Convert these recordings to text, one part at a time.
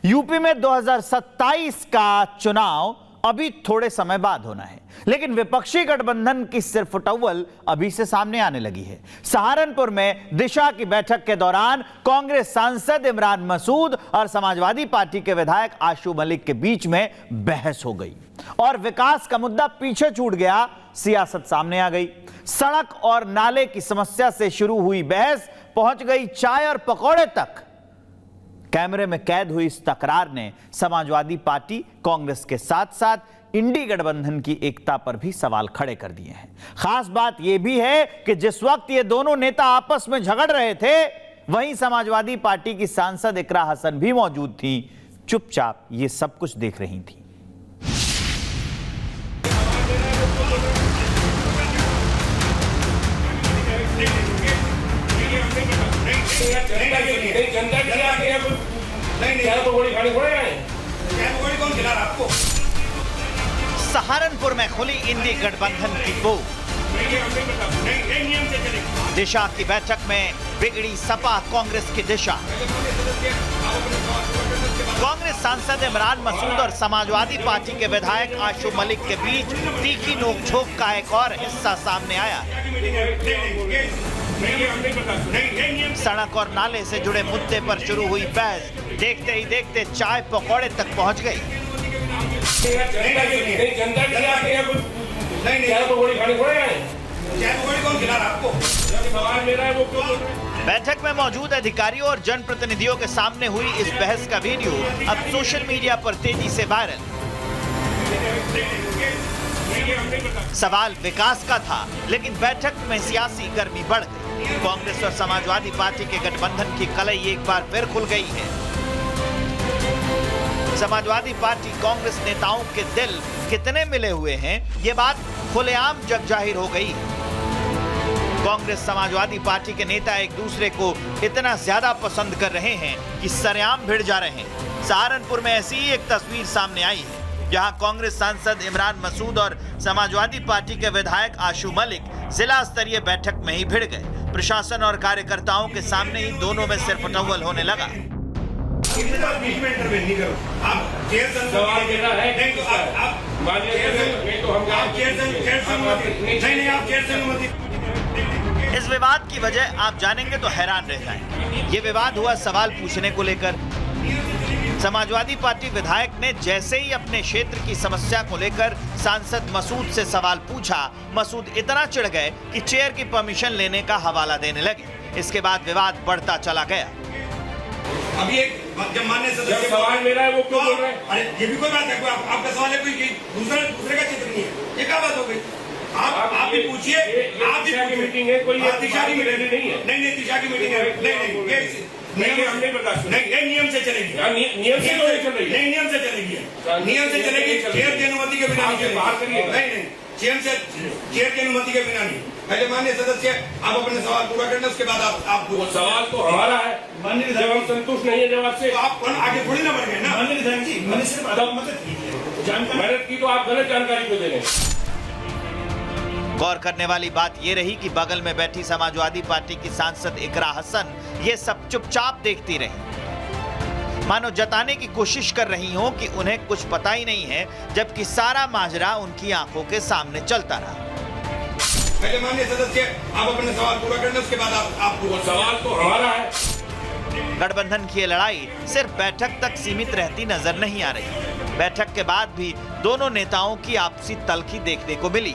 UP में 2027 का चुनाव अभी थोड़े समय बाद होना है, लेकिन विपक्षी गठबंधन की सिरफुटौल अभी से सामने आने लगी है। सहारनपुर में दिशा की बैठक के दौरान कांग्रेस सांसद इमरान मसूद और समाजवादी पार्टी के विधायक आशू मलिक के बीच में बहस हो गई और विकास का मुद्दा पीछे छूट गया, सियासत सामने आ गई। सड़क और नाले की समस्या से शुरू हुई बहस पहुंच गई चाय और पकौड़े तक। कैमरे में कैद हुई इस तकरार ने समाजवादी पार्टी, कांग्रेस के साथ साथ इंडी गठबंधन की एकता पर भी सवाल खड़े कर दिए हैं। खास बात यह भी है कि जिस वक्त ये दोनों नेता आपस में झगड़ रहे थे, वहीं समाजवादी पार्टी की सांसद इकरा हसन भी मौजूद थी, चुपचाप ये सब कुछ देख रही थी। सहारनपुर में खुली इंडी गठबंधन की पोल। दिशा की बैठक में बिगड़ी सपा कांग्रेस की दिशा। कांग्रेस सांसद इमरान मसूद और समाजवादी पार्टी के विधायक आशू मलिक के बीच तीखी नोकझोंक का एक और हिस्सा सामने आया। सड़क और नाले से जुड़े मुद्दे पर शुरू हुई बहस देखते ही देखते चाय पकौड़े तक पहुंच गई। बैठक में मौजूद अधिकारियों और जनप्रतिनिधियों के सामने हुई इस बहस का वीडियो अब सोशल मीडिया पर तेजी से वायरल। सवाल विकास का था, लेकिन बैठक में सियासी गर्मी बढ़ गई। कांग्रेस और समाजवादी पार्टी के गठबंधन की कलई एक बार फिर खुल गई है। समाजवादी पार्टी कांग्रेस नेताओं के दिल कितने मिले हुए हैं, ये बात खुलेआम जग जाहिर हो गई। कांग्रेस समाजवादी पार्टी के नेता एक दूसरे को इतना ज्यादा पसंद कर रहे हैं कि सरेआम भिड़ जा रहे हैं। सहारनपुर में ऐसी ही एक तस्वीर सामने आई है, जहां कांग्रेस सांसद इमरान मसूद और समाजवादी पार्टी के विधायक आशू मलिक जिला स्तरीय बैठक में ही भिड़ गए। प्रशासन और कार्यकर्ताओं के सामने ही दोनों में सिरफुटौल होने लगा। इस विवाद की वजह आप जानेंगे तो हैरान रह जाएंगे। ये विवाद हुआ सवाल पूछने को लेकर। समाजवादी पार्टी विधायक ने जैसे ही अपने क्षेत्र की समस्या को लेकर सांसद मसूद से सवाल पूछा, मसूद इतना चिढ़ गए कि चेयर की परमिशन लेने का हवाला देने लगे। इसके बाद विवाद बढ़ता चला गया। अभी एक जब माननीय सदस्य सवाल मेरा है, वो क्यों बोल रहे हैं? अरे ये भी कोई बात है, आपका सवाल है, कोई दूसरे का चित्र नहीं है, ये क्या बात हो गई? आप भी पूछिए, आप दिशा की मीटिंग है, कोई दिशा की मीटिंग नहीं है। नहीं दिशा की मीटिंग है, नहीं हमने बर्दाश्त नहीं, नियम से चलेगी। नियम से चल रही है, नहीं नियम से चलेगी, नियम से चलेगी। चेयर की अनुमति के बिना बाहर करिए। नहीं चेयर की अनुमति के बिना नहीं। पहले माननीय सदस्य आप अपने सवाल पूरा करना, उसके बाद आप सवाल तो हमारा है, जब हम संतुष्ट नहीं है जवाब से, तो आप आगे थोड़ी ना बढ़ गए ना। माननीय विधायक जी, मदद की तो आप गलत जानकारी को दे रहे हैं। गौर करने वाली बात यह रही कि बगल में बैठी समाजवादी पार्टी की सांसद इकरा हसन ये सब चुपचाप देखती रही, मानो जताने की कोशिश कर रही हो कि उन्हें कुछ पता ही नहीं है, जबकि सारा माजरा उनकी आंखों के सामने चलता रहा। पहले माननीय सदस्य आप अपने सवाल पूरा करना, उसके बाद आप सवाल तो हमारा है। गठबंधन की लड़ाई सिर्फ बैठक तक सीमित रहती नजर नहीं आ रही। बैठक के बाद भी दोनों नेताओं की आपसी तल्खी देखने को मिली।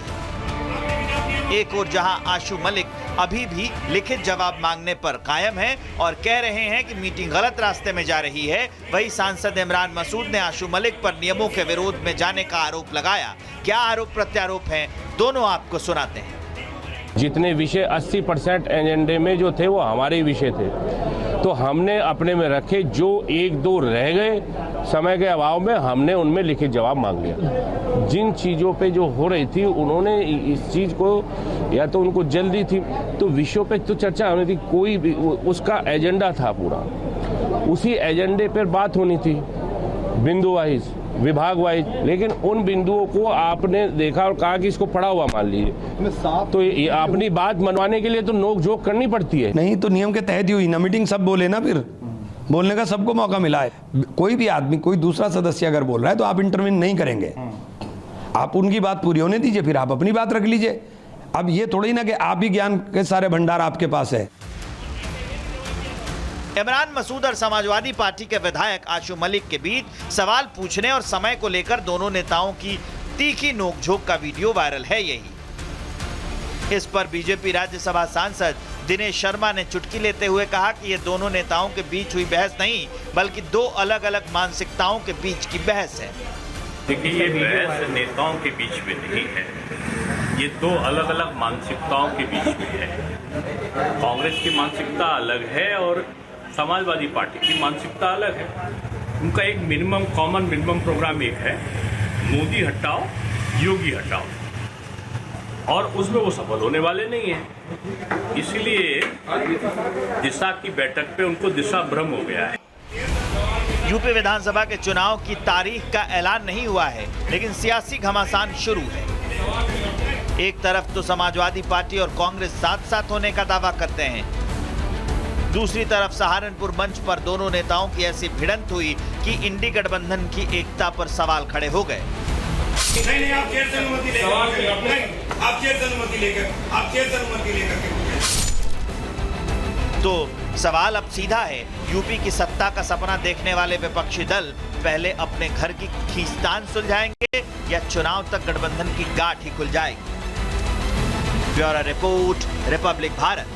एक और जहां आशू मलिक अभी भी लिखित जवाब मांगने पर कायम है और कह रहे हैं कि मीटिंग गलत रास्ते में जा रही है, वही सांसद इमरान मसूद ने आशू मलिक पर नियमों के विरोध में जाने का आरोप लगाया। क्या आरोप प्रत्यारोप हैं, दोनों आपको सुनाते हैं। जितने विषय 80% एजेंडे में जो थे वो हमारे विषय थे, तो हमने अपने में रखे। जो एक दो रह गए समय के अभाव में, हमने उनमें लिखित जवाब मांग लिया। जिन चीज़ों पे जो हो रही थी, उन्होंने इस चीज़ को या तो उनको जल्दी थी, तो विषयों पे तो चर्चा होनी थी, कोई भी उसका एजेंडा था पूरा, उसी एजेंडे पर बात होनी थी, बिंदु वाइज, विभाग वाइज। लेकिन उन बिंदुओं को आपने देखा और कहा कि इसको पढ़ा हुआ मान लीजिए, तो अपनी बात मनवाने के लिए तो नोक झोंक करनी पड़ती है। नहीं तो नियम के तहत ही हुई ना मीटिंग, सब बोले ना फिर बोलने का सबको मौका मिला है। कोई भी आदमी, कोई दूसरा सदस्य अगर बोल रहा है तो आप इंटरवीन नहीं करेंगे, आप उनकी बात पूरी होने दीजिए, फिर आप अपनी बात रख लीजिए। अब ये थोड़ी ना कि आप भी ज्ञान के सारे भंडार आपके पास है। इमरान मसूद और समाजवादी पार्टी के विधायक आशु मलिक के बीच सवाल पूछने और समय को लेकर दोनों नेताओं की तीखी नोकझोंक का वीडियो वायरल है। यही इस पर बीजेपी राज्यसभा सांसद दिनेश शर्मा ने चुटकी लेते हुए कहा कि ये दोनों नेताओं के बीच हुई बहस नहीं, बल्कि दो अलग अलग मानसिकताओं के बीच की बहस है। देखिए, ये बहस नेताओं के बीच में नहीं है, ये दो अलग अलग मानसिकताओं के बीच में है। कांग्रेस की मानसिकता अलग है और समाजवादी पार्टी की मानसिकता अलग है। उनका एक कॉमन मिनिमम प्रोग्राम एक है, मोदी हटाओ योगी हटाओ, और उसमें वो सफल होने वाले नहीं हैं। इसलिए दिशा की बैठक पे उनको दिशा भ्रम हो गया है। यूपी विधानसभा के चुनाव की तारीख का ऐलान नहीं हुआ है, लेकिन सियासी घमासान शुरू है। एक तरफ तो समाजवादी पार्टी और कांग्रेस साथ साथ होने का दावा करते हैं, दूसरी तरफ सहारनपुर मंच पर दोनों नेताओं की ऐसी भिड़ंत हुई कि इंडी गठबंधन की एकता पर सवाल खड़े हो गए। नहीं, आप चेयर से अनुमति लेकर, आप चेयर से अनुमति लेकर तो सवाल अब सीधा है, यूपी की सत्ता का सपना देखने वाले विपक्षी दल पहले अपने घर की खींचतान सुलझाएंगे या चुनाव तक गठबंधन की गांठ ही खुल जाएगी। Bureau report, Republic Bharat.